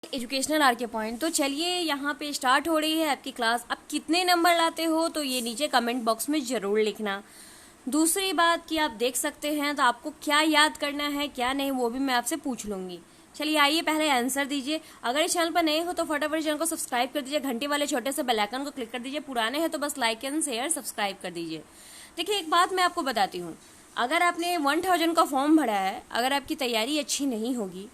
Educational are के point. तो चलिए यहाँ पे स्टार्ट हो रही है आपकी क्लास। अब कितने नंबर लाते हो तो ये नीचे कमेंट बॉक्स में ज़रूर लिखना। दूसरी बात कि आप देख सकते हैं तो आपको क्या याद करना है क्या नहीं वो भी मैं आपसे पूछ लूँगी। चलिए आइए पहले आंसर दीजिए। अगर इस चैनल पर नए हो तो फटाफट चैनल को सब्सक्राइब कर दीजिए, घंटे वाले छोटे से बेल आइकन को क्लिक कर दीजिए। पुराने हैं तो बस लाइक एंड शेयर सब्सक्राइब कर दीजिए। देखिए एक बात मैं आपको बताती हूँ, अगर आपने 1000 का फॉर्म भरा है, अगर आपकी तैयारी अच्छी नहीं होगी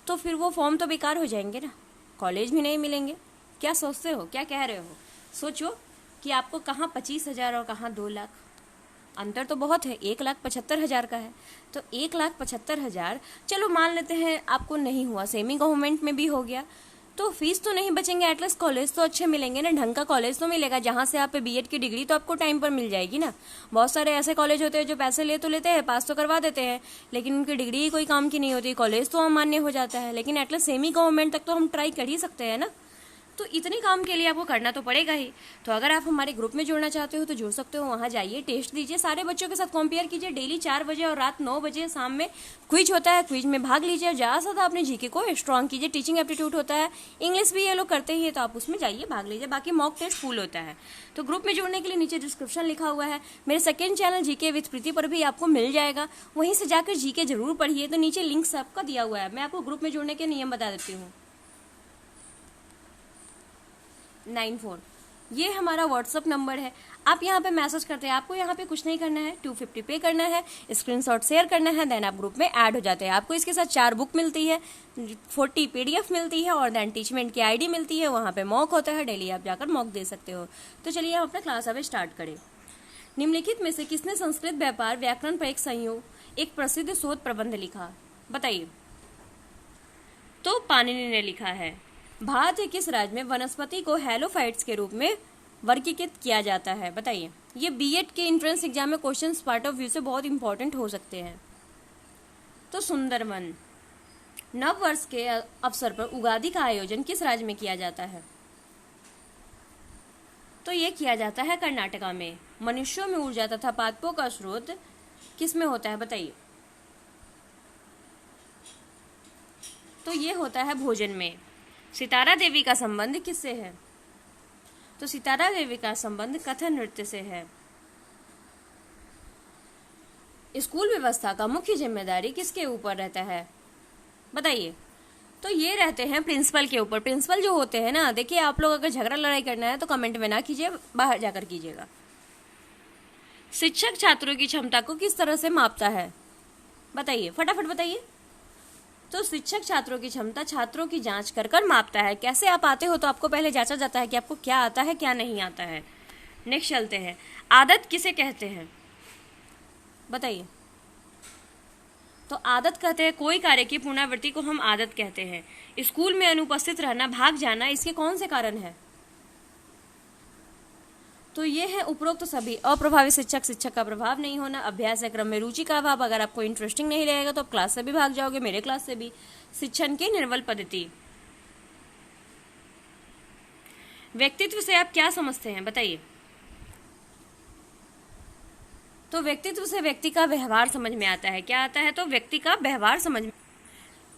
तो फिर वो फॉर्म तो बेकार हो जाएंगे ना, कॉलेज भी नहीं मिलेंगे। क्या सोचते हो, क्या कह रहे हो? सोचो कि आपको कहाँ 25,000 और कहाँ 2 लाख, अंतर तो बहुत है। 1,75,000 का है तो 1,75,000 चलो मान लेते हैं आपको नहीं हुआ, सेमी गवर्नमेंट में भी हो गया तो फीस तो नहीं बचेंगे, एटलीस्ट कॉलेज तो अच्छे मिलेंगे ना, ढंग का कॉलेज तो मिलेगा जहाँ से आप बीएड की डिग्री तो आपको टाइम पर मिल जाएगी ना। बहुत सारे ऐसे कॉलेज होते हैं जो पैसे ले तो लेते हैं, पास तो करवा देते हैं, लेकिन उनकी डिग्री ही कोई काम की नहीं होती, कॉलेज तो अमान्य हो जाता है, लेकिन एटलीस्ट सेमी गवर्नमेंट तक तो हम ट्राई कर ही सकते हैं ना। तो इतने काम के लिए आपको करना तो पड़ेगा ही। तो अगर आप हमारे ग्रुप में जुड़ना चाहते हो तो जुड़ सकते हो, वहाँ जाइए, टेस्ट दीजिए, सारे बच्चों के साथ कंपेयर कीजिए। डेली 4 बजे और रात 9 बजे शाम में क्विज होता है, क्विज में भाग लीजिए। ज़्यादा से ज़्यादा अपने जीके को स्ट्रॉन्ग कीजिए। टीचिंग एप्टीट्यूड होता है, इंग्लिश भी ये लोग करते ही है तो आप उसमें जाइए, भाग लीजिए। बाकी मॉक टेस्ट फुल होता है। तो ग्रुप में जुड़ने के लिए नीचे डिस्क्रिप्शन लिखा हुआ है, मेरे सेकेंड चैनल जीके विद प्रीति पर भी आपको मिल जाएगा, वहीं से जाकर जीके जरूर पढ़िए। तो नीचे लिंक सबका दिया हुआ है। मैं आपको ग्रुप में जुड़ने के नियम बता देती हूँ। 94 ये हमारा व्हाट्सअप नंबर है। आप यहाँ पे मैसेज करते हैं, आपको यहाँ पे कुछ नहीं करना है, 250 पे करना है, स्क्रीनशॉट शेयर करना है, देन आप ग्रुप में ऐड हो जाते हैं। आपको इसके साथ 4 बुक मिलती है, 40 पीडीएफ मिलती है और देन टीचमेंट की आईडी मिलती है। वहाँ पे मॉक होता है, डेली आप जाकर मॉक दे सकते हो। तो चलिए हम अपना क्लास अब स्टार्ट करें। निम्नलिखित में से किसने संस्कृत व्यापार व्याकरण पर एक संयोग, एक प्रसिद्ध शोध प्रबंध लिखा? बताइए। तो पाणिनि ने लिखा है। भारत के किस राज्य में वनस्पति को हेलोफाइट्स के रूप में वर्गीकृत किया जाता है? बताइए। ये बीएड के एंट्रेंस एग्जाम में क्वेश्चंस पॉइंट ऑफ व्यू से बहुत इंपॉर्टेंट हो सकते हैं। तो सुंदरवन। नव वर्ष के अवसर पर उगादि का आयोजन किस राज्य में किया जाता है? तो ये किया जाता है कर्नाटका में। मनुष्यों में ऊर्जा तथा पादपों का स्रोत किस में होता है? बताइए। तो ये होता है भोजन में। सितारा देवी का संबंध किससे है? तो सितारा देवी का संबंध कथक नृत्य से है। स्कूल व्यवस्था का मुख्य जिम्मेदारी किसके ऊपर रहता है? बताइए। तो ये रहते हैं प्रिंसिपल के ऊपर। प्रिंसिपल जो होते हैं ना, देखिए आप लोग अगर झगड़ा लड़ाई करना है तो कमेंट में ना कीजिए, बाहर जाकर कीजिएगा। शिक्षक छात्रों की क्षमता को किस तरह से मापता है? बताइए, फटाफट बताइए। तो शिक्षक छात्रों की क्षमता छात्रों की जांच कर कर मापता है। कैसे आप आते हो तो आपको पहले जांचा जाता है कि आपको क्या आता है क्या नहीं आता है। नेक्स्ट चलते हैं। आदत किसे कहते हैं? बताइए। तो आदत कहते हैं कोई कार्य की पुनरावृत्ति को हम आदत कहते हैं। स्कूल में अनुपस्थित रहना, भाग जाना, इसके कौन से कारण है? तो ये है उपरोक्त सभी। अप्रभावी शिक्षक, शिक्षक का प्रभाव नहीं होना, अभ्यास क्रम में रुचि का अभाव, अगर आपको इंटरेस्टिंग नहीं रहेगा तो आप क्लास से भी भाग जाओगे, मेरे क्लास से भी। शिक्षण की निर्बल पद्धति। व्यक्तित्व से आप क्या समझते हैं? बताइए। तो व्यक्तित्व से व्यक्ति का व्यवहार समझ में आता है। क्या आता है? तो व्यक्ति का व्यवहार समझ में।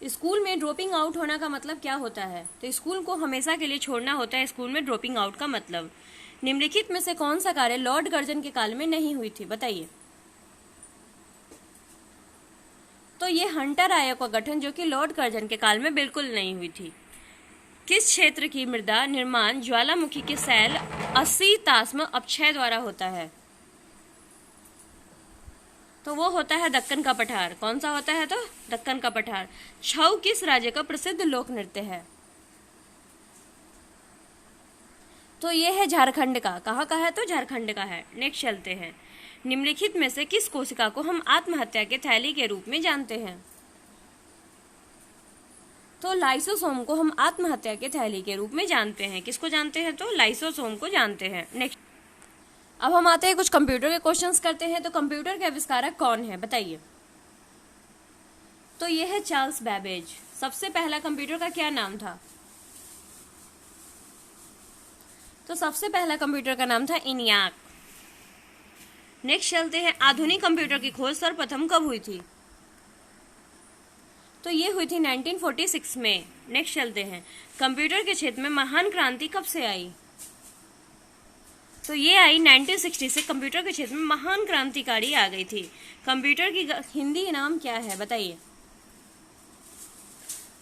स्कूल में ड्रॉपिंग आउट होना का मतलब क्या होता है? तो स्कूल को हमेशा के लिए छोड़ना होता है, स्कूल में ड्रॉपिंग आउट का मतलब। निम्नलिखित में से कौन सा कार्य लॉर्ड कर्जन के काल में नहीं हुई थी? बताइए। तो ये हंटर आयोग का गठन, जो कि लॉर्ड कर्जन के काल में बिल्कुल नहीं हुई थी। किस क्षेत्र की मृदा निर्माण ज्वालामुखी के शैल असीतास्म अपक्षय द्वारा होता है? तो वो होता है दक्कन का पठार। कौन सा होता है? तो दक्कन का पठार। छऊ किस राज्य का प्रसिद्ध लोक नृत्य है? तो ये है झारखंड का। कहाँ का है? तो झारखंड का है। नेक्स्ट चलते हैं। निम्नलिखित में से किस कोशिका को हम आत्महत्या के थैली के रूप में जानते हैं? तो लाइसोसोम को हम आत्महत्या के थैली के रूप में जानते हैं। किसको जानते हैं? तो लाइसोसोम को जानते हैं। नेक्स्ट अब हम आते हैं कुछ कंप्यूटर के क्वेश्चंस करते हैं। तो कंप्यूटर के आविष्कारक कौन है? बताइए। तो ये है चार्ल्स बैबेज। सबसे पहला कंप्यूटर का क्या नाम था? तो सबसे पहला कंप्यूटर का नाम था इनियाक। नेक्स्ट चलते हैं। आधुनिक कंप्यूटर की खोज सर्वप्रथम कब हुई थी? तो ये हुई थी 1946 में। नेक्स्ट चलते हैं, कंप्यूटर के क्षेत्र में महान क्रांति कब से आई? तो ये आई 1960 से। कंप्यूटर के क्षेत्र में महान क्रांतिकारी आ गई थी। कंप्यूटर की हिंदी नाम क्या है बताइए?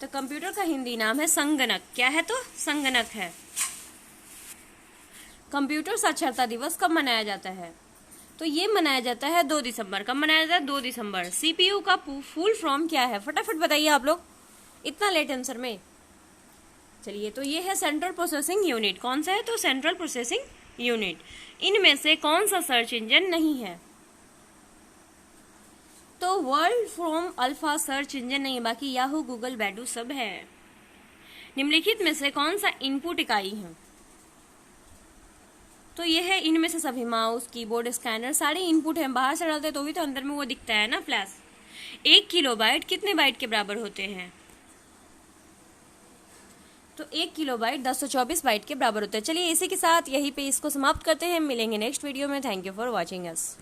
तो कंप्यूटर का हिंदी नाम है संगणक। क्या है? तो संगणक है। कंप्यूटर साक्षरता दिवस कब मनाया जाता है? तो ये मनाया जाता है 2 दिसंबर। कब मनाया जाता है? 2 दिसंबर। सीपीयू का फुल फॉर्म क्या है? फटाफट बताइए आप लोग, इतना लेट आंसर में। चलिए, तो ये है सेंट्रल प्रोसेसिंग यूनिट। कौन सा है? तो सेंट्रल प्रोसेसिंग यूनिट। इनमें से कौन सा सर्च इंजन नहीं है? तो world from alpha search engine नहीं है, बाकी याहू, गूगल, बैडू सब है। निम्नलिखित में से कौन सा इनपुट इकाई है? तो ये है इनमें से सभी, माउस, कीबोर्ड, स्कैनर सारे इनपुट हैं। बाहर से डालते तो भी तो अंदर में वो दिखता है ना, फ्लैश। 1 किलोबाइट कितने बाइट के बराबर होते हैं? तो 1 किलोबाइट 1024 बाइट के बराबर होते हैं। चलिए, इसी के साथ यहीं पे इसको समाप्त करते हैं। मिलेंगे नेक्स्ट वीडियो में। Thank you for watching us.